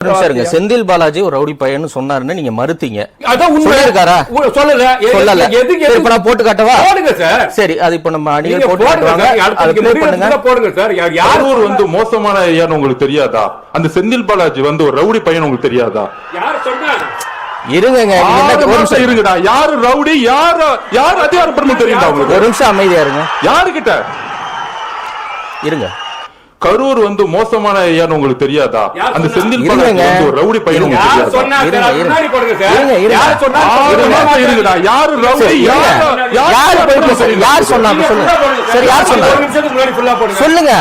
செந்தில் பாலாஜி ஒரு ரவுடி பையன் சொன்னாருன்னு நீங்க மறுத்தீங்க. அதான் உண்மை இருக்காரா? சொல்லல. சொல்லல. இப்ப நான் போட்டு காட்டவா? போடுங்க சார். சரி, அது இப்ப நம்ம அணிகள் போட்டு காட்டுவாங்க. அது ப்ளே பண்ணுங்க. போடுங்க சார். யார் வந்து மோசமான ஐயான்னு உங்களுக்கு தெரியாதா? அந்த செந்தில் பாலாஜி வந்து ஒரு ரவுடி பையன் உங்களுக்கு தெரியாதா? யார் சொன்னாங்க? இருங்க, இருங்கடா. யாரு ரவுடி, யார் அதிகாரப்படணும் தெரியுதா உங்களுக்கு? ஒரு நிமிஷம் அமைதியா இருங்க. யாருகிட்ட இருங்க. கரூர் வந்து மோசமான ஐயான்னு உங்களுக்கு தெரியாதா? அந்த செந்தில் பாலாஜி வந்து ஒரு ரவுடி பையன் உங்களுக்கு தெரியாதா? இருங்கடா. யாரு ரவுடி, யார் சொன்னா சரி, யார் சொன்னா சொல்லுங்க.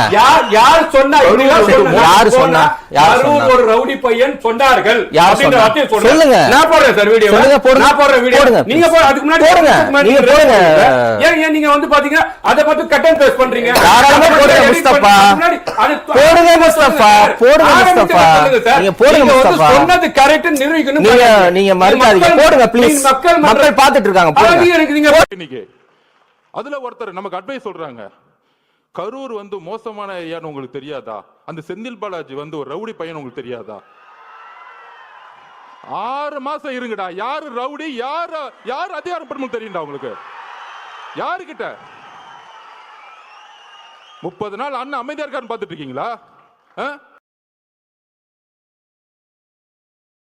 யார் சொன்னா? யார் சொன்னா? கரூர் ஒரு ரவுடி பையன் சொன்னார்கள். சொல்லுங்க. நான் போடுறேன் சார் வீடியோ. சொல்லுங்க, போடுங்க. நான் போடுறேன் வீடியோ. நீங்க அதுக்கு முன்னாடி போடுங்க. நீங்க போடுங்க. ஏன் நீங்க வந்து பாத்தீங்க அத பத்தி கட் அண்ட் பேஸ்ட் பண்றீங்க? தாராளமா போடுங்க முஸ்தபா. போடுங்க முஸ்தபா. போடுங்க முஸ்தபா. நீங்க போடுங்க முஸ்தபா. சொன்னது கரெக்ட் நிரூபிக்கணும். நீங்க மறுக்காதீங்க. போடுங்க ப்ளீஸ். மக்கள் பாத்துட்டு இருக்காங்க. போடுங்க. அதுல ஒருத்தர் நமக்கு அட்வைஸ் சொல்றாங்க. கரூர் வந்து மோசமான ஐயான்னு உங்களுக்கு தெரியாதா? அந்த செந்தில் பாலாஜி வந்து ஒரு ரவுடி பையன் உங்களுக்கு தெரியாதா? 6 மாசம் இருங்கடா. யாரு ரவுடி, யார் அதிகாரப்படணும் தெரியும்டா உங்களுக்கு? யாருகிட்ட 30 நாள் அண்ணன் அமைதியா இருக்காருன்னு பாத்துட்டு இருக்கீங்களா?